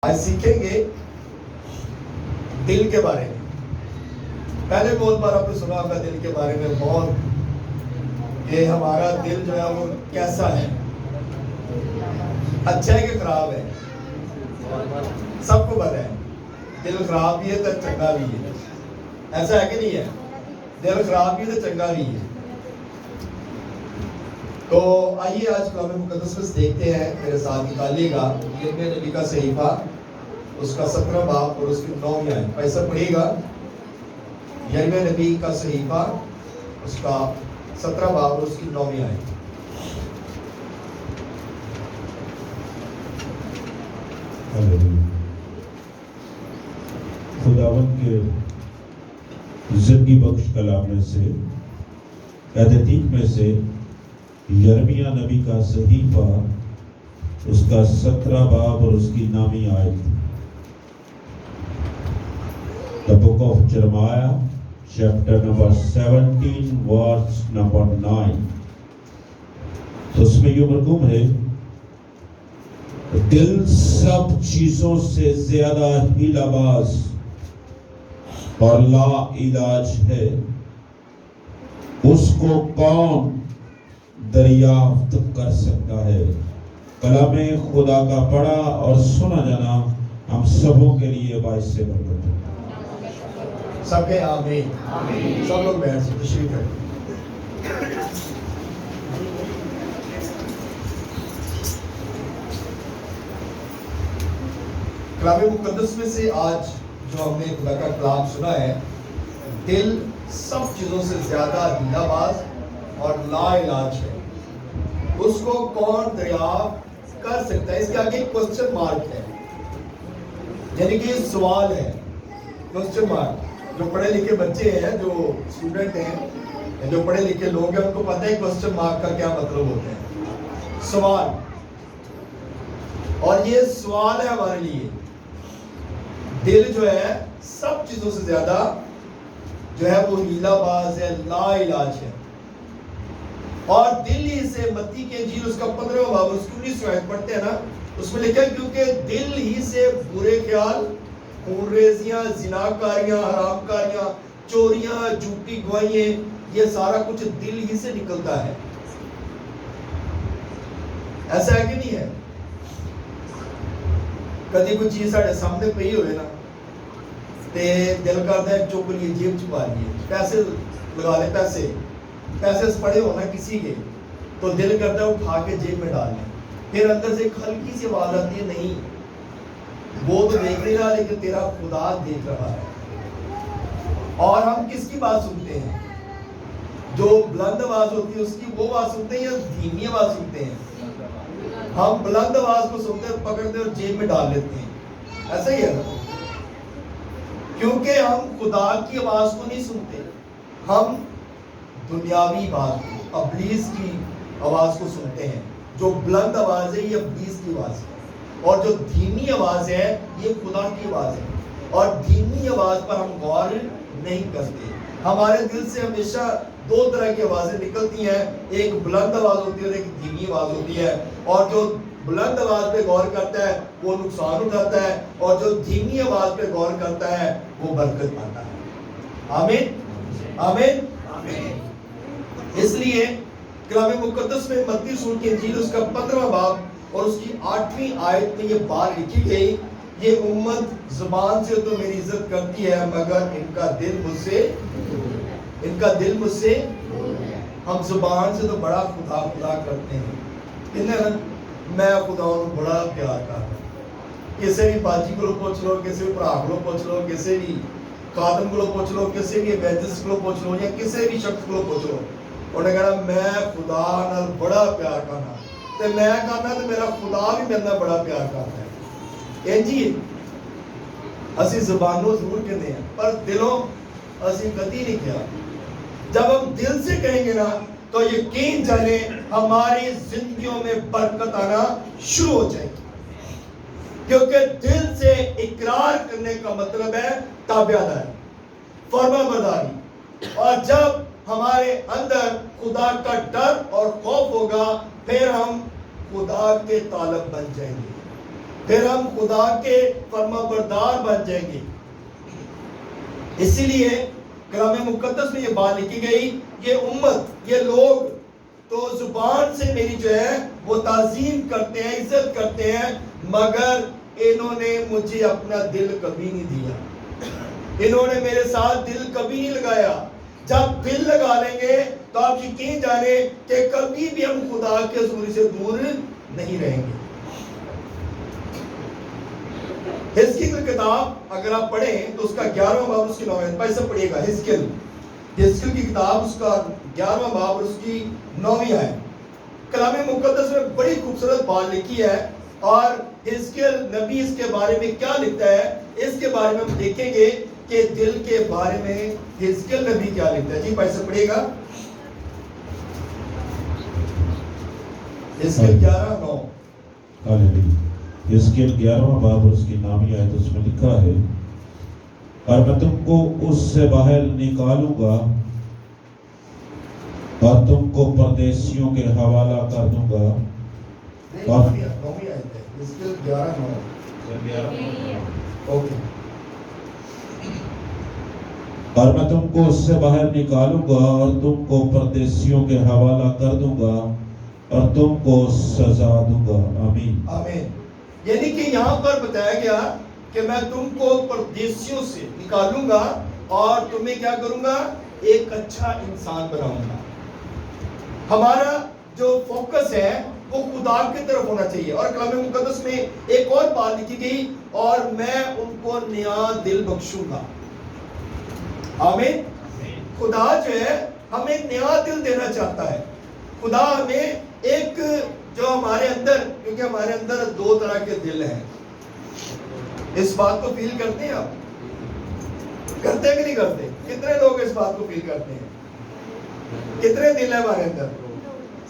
آج سیکھیں گے دل کے بارے میں. پہلے بہت بار آپ نے سنا ہوگا دل کے بارے میں بہت کہ ہمارا دل جو ہے وہ کیسا ہے, اچھا ہے کہ خراب ہے. سب کو پتا ہے دل خراب بھی ہے تو چنگا بھی ہے. ایسا ہے کہ نہیں ہے؟ دل خراب بھی ہے تو چنگا بھی ہے. تو آئیے آج کلام مقدس میں دیکھتے ہیں, میرے ساتھ نکالیے گا یرمیہ نبی کا صحیفہ, اس کا 17 باب اور اس کی 9 آیت. بھائی سب پڑھیے گا یرمیہ نبی کا صحیفہ, اس کا 17 باب اور اس کی 9 آیت. خداوند کے زندگی بخش کلام میں سے تحقیق میں سے یرمیہ نبی کا صحیفہ, اس کا 17 باب اور اس کی 9 آیت. The book of Jeremiah, chapter number 17, verse number 9. اس میں یہ مرغوم ہے, دل سب چیزوں سے زیادہ حیلہ باز اور لا علاج ہے, اس کو کون دریافت کر سکتا ہے. کلام خدا کا پڑھا اور سنا جانا ہم سبوں کے لیے باعث برکت ہے. سب کے آمین. سب لوگ بیٹھ سے تشریف کریں. کلام مقدس میں سے آج جو ہم نے خدا کا کلام سنا ہے, دل سب چیزوں سے زیادہ حیلہ باز اور لا علاج ہے, اس کو کون دریافت کر سکتا ہے. اس کے آگے کوسچن مارک ہے, یعنی کہ سوال ہے. Question mark. جو پڑھے لکھے بچے ہیں, جو اسٹوڈنٹ ہیں, جو پڑھے لکھے لوگ ہیں, ان کو پتہ ہے کوسچن مارک کا کیا مطلب ہوتا ہے. سوال. اور یہ سوال ہے ہمارے لیے. دل جو ہے سب چیزوں سے زیادہ جو ہے وہ حیلہ باز ہے, لا علاج ہے. اور دل ہی سے متی کے انجیل اس کا 15واں باب اس کی 19 آیت پڑھتے ہیں نا, اس میں لکھا ہے کیونکہ دل ہی سے برے خیال, خون ریزیاں, زناکاریاں, حرام کاریاں, چوریاں, جھوٹی گواہیاں, یہ سارا کچھ دل ہی سے نکلتا ہے. ایسا ہے کہ نہیں ہے؟ کدی کوئی چیز ساڑھے سامنے پئی ہوئے نا, تے دل کرتا ہے چوک لیے, جیب چھپا لیے, پیسے لگا لے, پیسے پڑے ہونا کسی کے, تو دل کرتا ہے اٹھا کے جیب میں ڈال لیں. پھر اندر سے ایک ہلکی سی آواز آتی ہے, نہیں وہ تو دیکھ نہیں رہا لیکن تیرا خدا دیکھ رہا ہے. اور ہم کس کی بات سنتے ہیں؟ جو بلند آواز ہوتی ہے اس کی وہ بات سنتے ہیں یا دھیمی آواز سنتے ہیں؟ ہم بلند آواز کو سنتے ہیں, پکڑتے اور جیب میں ڈال لیتے ہیں. ایسا ہی ہے نا, کیونکہ ہم خدا کی آواز کو نہیں سنتے, ہم دنیاوی بات کو, ابلیس کی آواز کو سنتے ہیں. جو بلند آواز ہے یہ ابلیس کی آواز ہے, اور جو دھیمی آواز ہے یہ خدا کی آواز ہے. اور دھیمی آواز پر ہم غور نہیں کرتے. ہمارے دل سے ہمیشہ 2 طرح کی آوازیں نکلتی ہیں, ایک بلند آواز ہوتی ہے اور ایک دھیمی آواز ہوتی ہے. اور جو بلند آواز پہ غور کرتا ہے وہ نقصان اٹھاتا ہے, اور جو دھیمی آواز پہ غور کرتا ہے وہ برکت پاتا ہے. آمین آمین آمین. اس لیے کلام مقدس میں متی رسول کی انجیل اس کا 15واں باب اور اس کی 8ویں آیت میں یہ بات لکھی گئی, یہ امت زبان سے تو میری عزت کرتی ہے مگر ان کا دل مجھ سے ہم زبان سے تو بڑا خدا خدا کرتے ہیں, میں خدا کو بڑا پیار کرتا ہوں. کسی بھی باجی کو پوچھ لو, کسی بھی بھرا کو پوچھ لو, کسی بھی خادم کو پوچھ لو, کسی بھی ایونجلسٹ کو پوچھ لو, یا کسی بھی شخص کو پوچھ لو, انہوں نے کہا میں خدا نال بڑا پیار کرنا, تے میں کہنا تے میرا خدا بھی میرے نال بڑا پیار کرتا ہے. اے جی اسی زبانوں ضرور کہتے ہیں پر دلوں اسی کدی نہیں کیا. جب ہم دل سے کہیں گے نا تو یقین جانے ہماری زندگیوں میں برکت آنا شروع ہو جائے گی, کیونکہ دل سے اقرار کرنے کا مطلب ہے تابعداری, فرما برداری. اور جب ہمارے اندر خدا کا ڈر اور خوف ہوگا پھر ہم خدا کے طالب بن جائیں گے. پھر ہم خدا کے فرما بردار بن جائیں گے. اسی لیے کلام مقدس میں یہ بات لکھی گئی، یہ امت، یہ لوگ تو زبان سے میری جو ہے وہ تعظیم کرتے ہیں، عزت کرتے ہیں، مگر انہوں نے مجھے اپنا دل کبھی نہیں دیا، انہوں نے میرے ساتھ دل کبھی نہیں لگایا. جب دل لگا لیں گے تو آپ یقین جانیں کہ کبھی بھی ہم خدا کے حضور سے دور نہیں رہیں گے. حزقیل کی کتاب اگر آپ پڑھیں تو اس کا 11واں باب اس کی 9 آیت، سے پڑھیے گا. حزقیل کی کتاب اس کا 11واں باب اور اس کی 9 آیت. کلام مقدس میں بڑی خوبصورت بات لکھی ہے، اور حزقیل نبی اس کے بارے میں کیا لکھتا ہے اس کے بارے میں ہم دیکھیں گے کہ دل کے بارے میں حزقیل نبی کیا لکھتا ہے. جی بھائی سے پڑھیے گا حزقیل 11:9. حزقیل 11واں باب اور اس کی 9 آیت، اس میں لکھا ہے، اور میں تم کو اس سے باہر نکالوں گا اور تم کو پردیسیوں کے حوالہ کر دوں گا. اور میں تم کو اس سے باہر نکالوں گا اور تم کو پردیسیوں کے حوالہ کر دوں گا اور تم کو سزا دوں گا. آمین آمین. یعنی کہ یہاں پر بتایا گیا کہ میں تم کو پردیسیوں سے نکالوں گا اور تمہیں کیا کروں گا، ایک اچھا انسان بناؤں گا. ہمارا جو فوکس ہے وہ خدا کی طرف ہونا چاہیے. اور کلام مقدس میں ایک اور بات لکھی گئی، اور میں ان کو نیا دل بخشوں گا. آمین. خدا جو ہے ہمیں نیا دل دینا چاہتا ہے. خدا ہمیں ایک جو ہمارے اندر، کیونکہ ہمارے اندر 2 طرح کے دل ہیں. اس بات کو فیل کرتے ہیں آپ؟ کرتے کہ نہیں کرتے؟ کتنے لوگ اس بات کو فیل کرتے ہیں؟ کتنے دل ہیں ہمارے اندر؟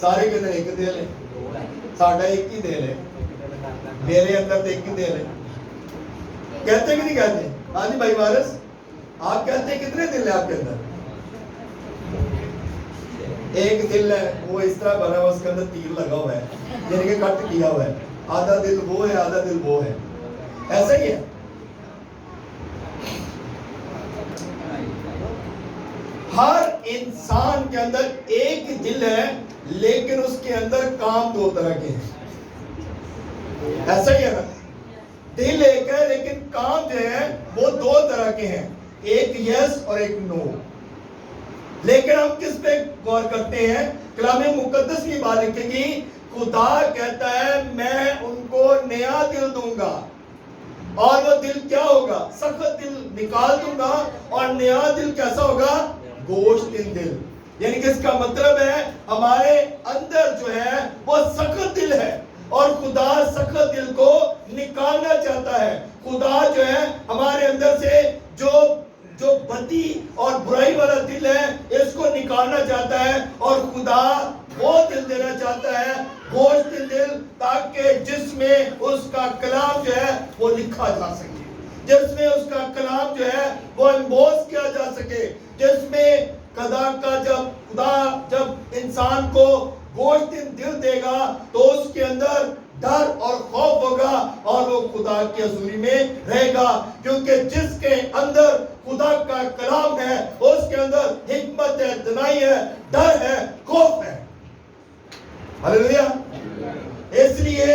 سارے کے اندر ایک دل ہے. ساڈا ایک ہی دل ہے. میرے اندر تو ایک ہی دل ہے. کہتے کہ نہیں کہتے؟ ہاں جی بھائی وارث، آپ کہتے ہیں کتنے دل ہیں آپ کے اندر؟ ایک دل ہے، وہ اس طرح بنا ہوا، اس کے اندر تیر لگا ہوا ہے، یعنی کہ کٹ کیا ہوا ہے. آدھا دل وہ ہے، آدھا دل وہ ہے. ایسا ہی ہے. ہر انسان کے اندر ایک دل ہے، لیکن اس کے اندر کام 2 طرح کے ہیں. ایسا ہی ہے نا؟ دل ایک ہے لیکن کام جو ہے وہ 2 طرح کے ہیں، ایک یس اور ایک نو. لیکن ہم کس پہ غور کرتے ہیں؟ کلام مقدس کی بات لکھے گی، خدا کہتا ہے میں ان کو نیا دل دوں گا، اور وہ دل کیا ہوگا؟ سخت دل نکال دوں گا، اور نیا دل کیسا ہوگا؟ گوشت دل. یعنی کہ اس کا مطلب ہے ہمارے اندر جو ہے وہ سخت دل ہے، اور خدا سخت دل کو نکالنا چاہتا ہے. خدا جو ہے ہمارے اندر سے جو بدی اور برائی والا دل ہے اس کو نکالنا چاہتا ہے، اور خدا وہ دل دینا چاہتا ہے، گوشت دل، تاکہ جس میں اس کا کلام جو ہے وہ لکھا جا سکے، جس میں اس کا کلام جو ہے وہ امبوس کیا جا سکے، جس میں خدا کا جب انسان کو گوشت دل دے گا تو اس کے اندر ڈر اور خوف ہوگا، اور وہ خدا کی حضوری میں رہے گا. کیونکہ جس کے اندر خدا کا کلام ہے اس کے اندر حکمت ہے، دنائی ہے، ڈر ہے، خوف ہے. ہلیلویا. اس لیے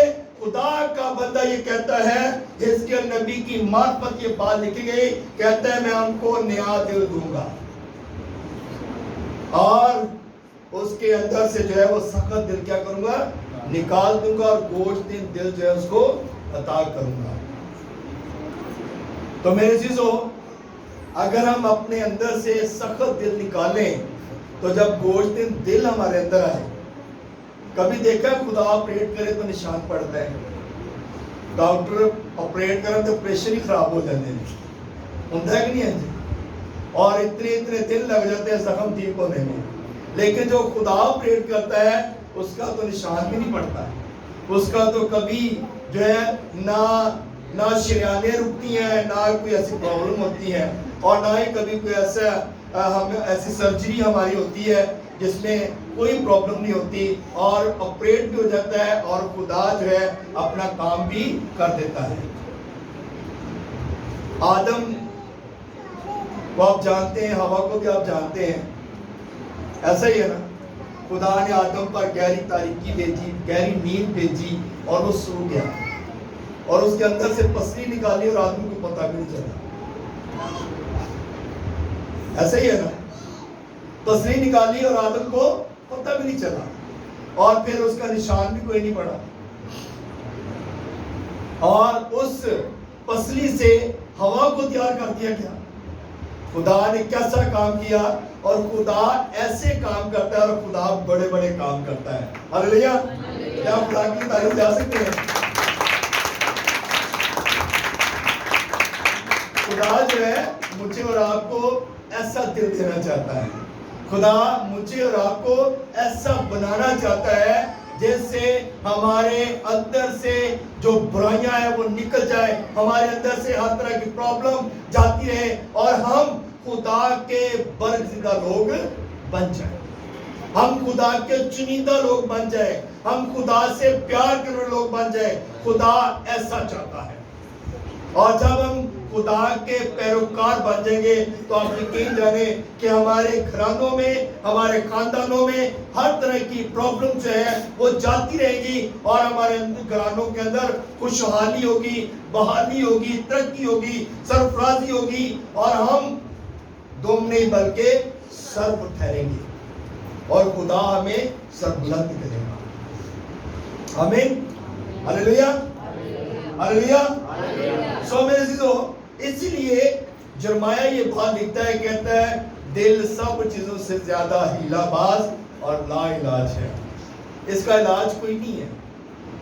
خدا کا بندہ یہ کہتا ہے، حزقیل نبی کی معرفت یہ بات لکھی گئی، کہتا ہے میں ان کو نیا دل دوں گا، اور اس کے اندر سے جو ہے وہ سخت دل کیا کروں گا؟ نکال دوں گا، اور گوشت دل جو ہے اس کو عطا کروں گا. تو میرے عزیزو، اگر ہم اپنے اندر سے سخت دل نکالیں تو جب گوشت دل ہمارے اندر آئے، کبھی دیکھا ہے خدا آپریٹ کرے تو نشان پڑتا ہے؟ ڈاکٹر آپریٹ کرے تو پریشر ہی خراب ہو جاتے ہیں، ہوتا ہے کہ نہیں ہے جی؟ اور اتنے دن لگ جاتے ہیں زخم ٹھیک ہونے میں. لیکن جو خدا آپریٹ کرتا ہے اس کا تو نشان بھی نہیں پڑتا ہے. اس کا تو کبھی جو ہے نہ شریانیں رکتی ہیں، نہ کوئی ایسی پرابلم ہوتی ہے، اور نہ ہی کبھی کوئی ایسی سرجری ہماری ہوتی ہے جس میں کوئی پرابلم نہیں ہوتی اور آپریٹ بھی ہو جاتا ہے اور خدا جو ہے اپنا کام بھی کر دیتا ہے. آدم کو آپ جانتے ہیں, ہوا کو بھی آپ جانتے ہیں, ایسا ہی ہے نا. خدا نے آدم پر گہری تاریکی بھیجی, گہری نیند بھیجی اور وہ سو گیا اور اس کے اندر سے پسلی نکالی اور آدم کو پتہ بھی نہیں چلا. ایسا ہی ہے نا, پسلی نکالی اور آدم کو پتہ بھی نہیں چلا اور پھر اس کا نشان بھی کوئی نہیں پڑا. اور اس پسلی سے ہوا کو تیار کر دیا گیا. خدا نے کیسا کام کیا, اور خدا ایسے کام کرتا ہے اور خدا بڑے بڑے کام کرتا ہے. ہاللیلویا. کیا خدا کی تعریف جا سکتے ہیں؟ خدا جو ہے مجھے اور آپ کو ایسا دل دینا چاہتا ہے. خدا مجھے اور آپ کو ایسا بنانا چاہتا ہے جس سے ہمارے اندر سے جو برائیاں ہیں وہ نکل جائے, ہمارے اندر سے ہر طرح کی پرابلم جاتی رہے اور ہم خدا کے برگزیدہ لوگ بن جائیں, ہم خدا کے چنیدہ لوگ بن جائیں, ہم خدا سے پیار کرنے لوگ بن جائیں. خدا ایسا چاہتا ہے. اور جب ہم خدا کے پیروکار بن جائیں گے تو آپ یقین جانیں کہ ہمارے گھرانوں میں, ہمارے خاندانوں میں ہر طرح کی پرابلم جو ہے وہ جاتی رہے گی اور ہمارے گھرانوں کے اندر خوشحالی ہوگی, بحالی ہوگی, ترقی ہوگی, سرفرازی ہوگی اور ہم دم نہیں بلکہ سر ٹھہریں گے اور خدا ہمیں سربلند کرے گا. آمین. ہاللیلویا. ہاللیلویا. سو میرے عزیزو, اسی لیے جرمایہ یہ بات لکھتا ہے, کہتا ہے دل سب چیزوں سے زیادہ ہیلا باز اور لا علاج ہے. اس کا علاج کوئی نہیں ہے,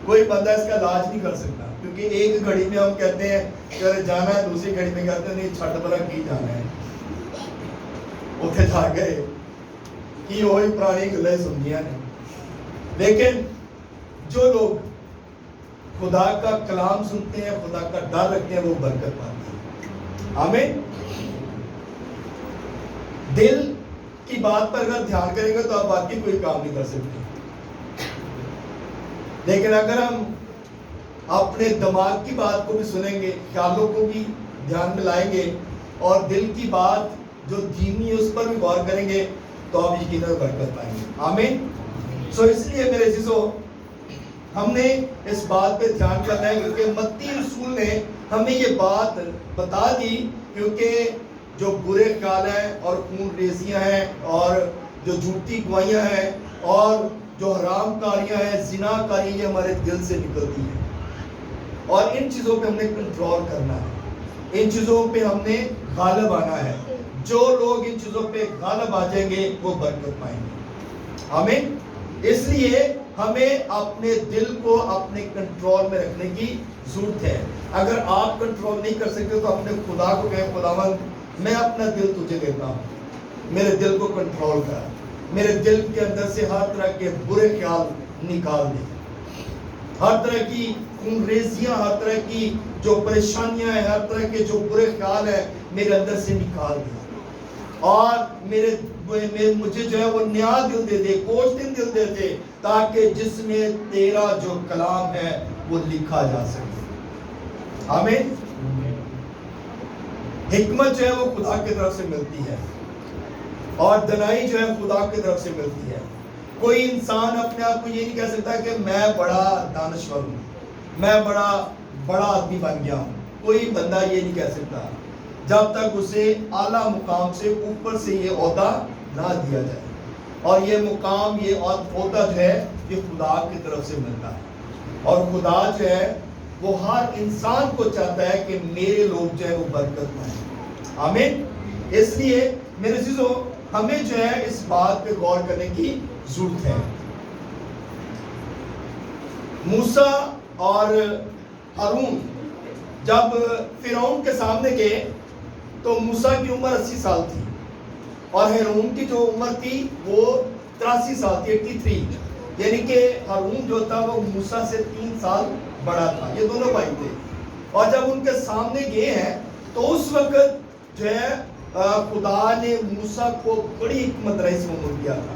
کوئی بندہ اس کا علاج نہیں کر سکتا, کیونکہ ایک گھڑی میں ہم کہتے ہیں کہ جانا ہے, دوسری گھڑی میں کہتے ہیں نہیں چھٹ برا کی جانا ہے. اتنے جا گئے کہ وہی پرانی گلیں سنیا نے. لیکن جو لوگ خدا کا کلام سنتے ہیں, خدا کا ڈر رکھتے ہیں, وہ برکت پاتے ہیں. آمین. دل کی بات پر اگر دھیان کریں گے تو آپ باقی کوئی کام نہیں کر سکتے, لیکن اگر ہم اپنے دماغ کی بات کو بھی سنیں گے, خیالوں کو بھی دھیان میں لائیں گے اور دل کی بات جو دھیمی ہے اس پر بھی غور کریں گے تو آپ یقیناً برکت پائیں گے. آمین. سو اس لیے میرے عزیزو ہم نے اس بات پہ دھیان کرنا ہے, کیونکہ متی رسول نے ہمیں یہ بات بتا دی, کیونکہ جو برے خیال ہیں اور خون ریزیاں ہیں اور جو جھوٹی گواہیاں ہیں اور جو حرام کاریاں ہیں, زنا کاریاں, یہ ہمارے دل سے نکلتی ہیں اور ان چیزوں پہ ہم نے کنٹرول کرنا ہے, ان چیزوں پہ ہم نے غالب آنا ہے. جو لوگ ان چیزوں پہ غالب آ جائیں گے وہ برکت پائیں گے. آمین. اس لیے ہمیں اپنے دل کو اپنے کنٹرول میں رکھنے کی ضرورت ہے. اگر آپ کنٹرول نہیں کر سکتے تو اپنے خدا کو کہیں خداوند میں اپنا دل تجھے دیتا ہوں, میرے دل کو کنٹرول کر, میرے دل کے اندر سے ہر طرح کے برے خیال نکال دے, ہر طرح کی خون ریزیاں, ہر طرح کی جو پریشانیاں ہیں, ہر طرح کے جو برے خیال ہیں میرے اندر سے نکال دے اور مجھے جو ہے وہ نیا دل دے دے, کوشتن دل دے دے, تاکہ جس میں تیرا جو کلام ہے وہ لکھا جا سکے. آمین. حکمت جو ہے وہ خدا کی طرف سے ملتی ہے اور دنائی جو ہے خدا کی طرف سے ملتی ہے. کوئی انسان اپنے آپ کو یہ نہیں کہہ سکتا کہ میں بڑا دانشور ہوں, میں بڑا آدمی بن گیا ہوں. کوئی بندہ یہ نہیں کہہ سکتا جب تک اسے اعلیٰ مقام سے اوپر سے یہ عہدہ نہ دیا جائے. اور یہ مقام, یہ عہدہ جو ہے یہ خدا کی طرف سے ملتا ہے اور خدا جو ہے وہ ہر انسان کو چاہتا ہے کہ میرے لوگ جو ہے وہ برکت پائیں. آمین. اس لیے میرے عزیزو ہمیں جو ہے اس بات پہ غور کرنے کی ضرورت ہے. موسیٰ اور ہارون جب فرعون کے سامنے گئے تو موسیٰ کی عمر 80 سال تھی اور ہارون کی جو عمر تھی وہ 83 سال تھی, 83. یعنی کہ ہارون جو تھا وہ موسیٰ سے 3 سال بڑا تھا. یہ دونوں بھائی تھے اور جب ان کے سامنے گئے ہیں تو اس وقت جو ہے خدا نے موسیٰ کو بڑی حکمت رئیس معمول کیا تھا.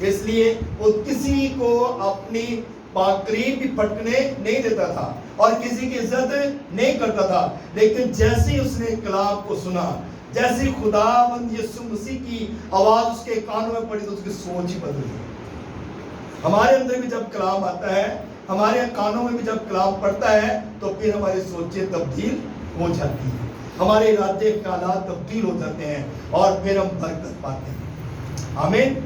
اس لیے وہ کسی کو اپنی قریب بھی پھٹکنے نہیں دیتا تھا اور کسی کی عزت نہیں کرتا تھا. لیکن جیسے ہی اس نے کلام کو سنا, جیسے خداوند یسوع مسیح کی آواز اس کے کانوں میں پڑی تو اس کی سوچ ہی بدل گئی. ہمارے اندر بھی جب کلام آتا ہے, ہمارے کانوں میں بھی جب کلام پڑتا ہے, تو پھر ہماری سوچیں تبدیل ہو جاتی ہیں, ہمارے ارادے خیالات تبدیل ہو جاتے ہیں اور پھر ہم برکت پاتے ہیں. آمین.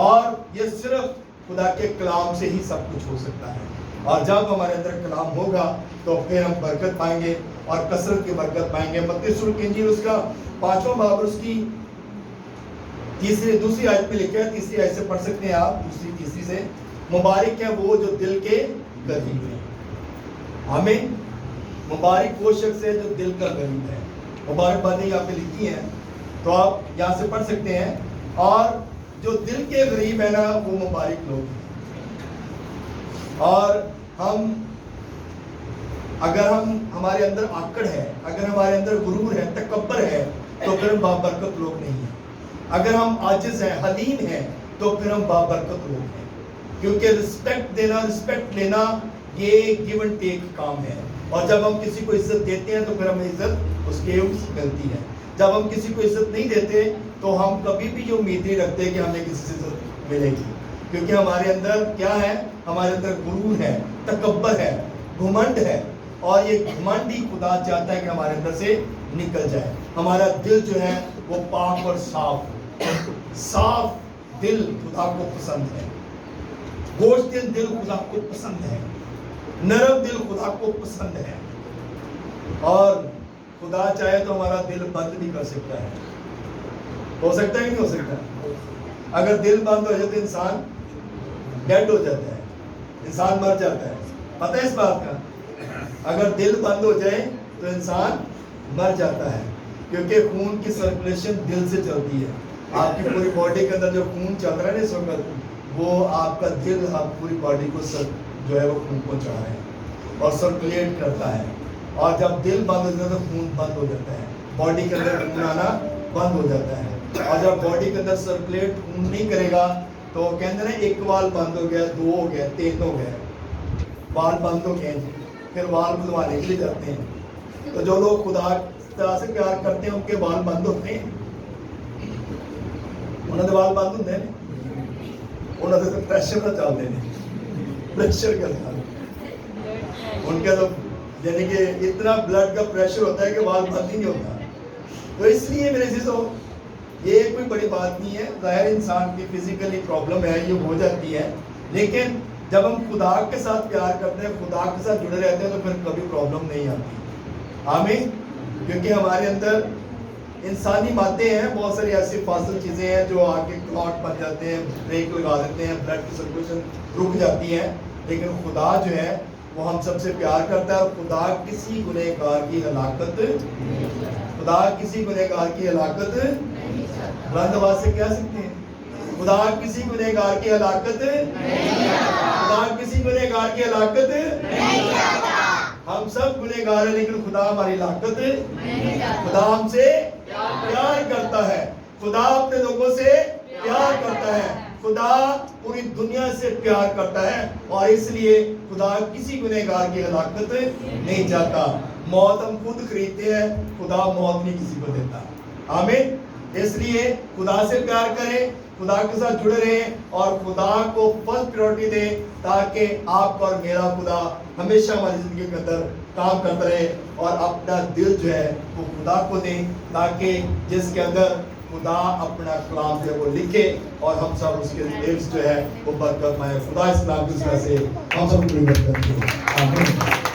اور یہ صرف خدا کے کلام سے ہی سب کچھ ہو سکتا ہے. اور جب ہمارے اندر کلام ہوگا تو پھر ہم برکت پائیں گے اور کثرت کی برکت پائیں گے. متی رسول کی انجیل اس کا 5واں باب اور اس کی دوسری آیت میں لکھا ہے, تیسری آیت سے پڑھ سکتے ہیں آپ, تیسری سے, مبارک ہے وہ جو دل کے قریب ہے. آمین. مبارک وہ شخص ہے جو دل کا قریب ہے. مبارک باتیں یہاں پہ لکھی ہیں تو آپ یہاں سے پڑھ سکتے ہیں. اور جو دل کے قریب ہے نا وہ مبارک لوگ ہیں. اور اگر ہمارے اندر آکڑ ہے, اگر ہمارے اندر غرور ہے, تکبر ہے, تو پھر ہم بابرکت لوگ نہیں ہیں. اگر ہم عاجز ہیں, حلیم ہیں, تو پھر ہم بابرکت لوگ ہیں. کیونکہ رسپیکٹ دینا, رسپیکٹ لینا یہ گیو اینڈ ٹیک کام ہے. اور جب ہم کسی کو عزت دیتے ہیں تو پھر ہمیں عزت اس کے ملتی ہے. جب ہم کسی کو عزت نہیں دیتے تو ہم کبھی بھی یہ امید نہیں رکھتے کہ ہمیں کسی سے عزت ملے گی. کیونکہ ہمارے اندر کیا ہے, ہمارے اندر غرور ہے, تکبر ہے, گھمنڈ ہے. اور یہ گھمنڈ ہی خدا چاہتا ہے کہ ہمارے اندر سے نکل جائے. ہمارا دل جو ہے وہ پاک اور صاف دل خدا کو پسند ہے. گوشت دل خدا کو پسند ہے, نرم دل خدا کو پسند ہے. اور خدا چاہے تو ہمارا دل بند بھی کر سکتا ہے. ہو سکتا ہے کہ نہیں ہو سکتا؟ اگر دل بند ہو جائے تو انسان ڈیڈ ہو جاتا ہے, انسان مر جاتا ہے. پتہ ہے اس بات کا؟ اگر دل بند ہو جائے تو انسان مر جاتا ہے. کیونکہ خون کی سرکولیشن دل سے چلتی ہے. آپ کی پوری باڈی کے اندر جو خون چل رہا ہے نا اس وقت, وہ آپ کا دل آپ پوری باڈی کو جو ہے وہ خون پہنچا رہا ہے اور سرکولیٹ کرتا ہے. اور جب دل بند ہو جاتا ہے تو خون بند ہو جاتا ہے, باڈی کے اندر خون آنا بند ہو جاتا ہے. اور جب باڈی کے اندر سرکولیٹ خون نہیں کرے گا تو کہتے ہیں ایک وال بند ہو گیا, 2 ہو گیا, 3 ہو گیا, وال بند ہو گئے, پھر وال کھلوانے کے لیے جاتے ہیں. تو جو لوگ خدا طرح سے پیار کرتے ہیں ان کے وال بند ہوتے ہیں. انہوں نے وال بند ہوتے ہیں, انہوں نے پریشر نہ چلتے ہیں, پریشر کا ان کا تو یعنی کہ اتنا بلڈ کا پریشر ہوتا ہے کہ وال بند ہی نہیں ہوتا. تو اس لیے میرے چیزوں یہ کوئی بڑی بات نہیں ہے. ظاہر انسان کی فزیکلی پرابلم ہے, یہ ہو جاتی ہے. لیکن جب ہم خدا کے ساتھ پیار کرتے ہیں, خدا کے ساتھ جڑے رہتے ہیں, تو پھر کبھی پرابلم نہیں آتی. آمین. کیونکہ ہمارے اندر انسانی مادے ہیں, بہت ساری ایسی فاضل چیزیں ہیں جو آگے کلاٹ بن جاتے ہیں, بریک لگا دیتے ہیں, بلڈ کی سرکولیشن رک جاتی ہے. لیکن خدا جو ہے وہ ہم سب سے پیار کرتا ہے. اور خدا کسی گنہگار کی ہلاکت بلند آواز سے کہہ سکتے ہیں, خدا کسی گنہگار کی ہلاکت نہیں چاہتا. ہم سب گنہگار ہیں لیکن خدا ہماری ہلاکت, خدا ہم سے پیار کرتا ہے. خدا اپنے لوگوں سے پیار کرتا ہے. خدا پوری دنیا سے پیار کرتا ہے. اور اس لیے خدا کسی گنہگار کی ہلاکت نہیں چاہتا. موت ہم خود خریدتے ہیں, خدا موت نہیں کسی کو دیتا. آمین. اس لیے خدا سے پیار کریں, خدا کے ساتھ جڑے رہیں اور خدا کو فرسٹ پریورٹی دیں, تاکہ آپ کا اور میرا خدا ہمیشہ ہماری زندگی کے اندر کام کرتا رہے. اور اپنا دل جو ہے وہ خدا کو دیں, تاکہ جس کے اندر خدا اپنا کلام جو ہے وہ لکھے اور ہم سب اس کے لیوز جو ہے وہ برکت پائیں. خدا اس کلام کی وجہ سے ہم سب کو برکت دے. آمین.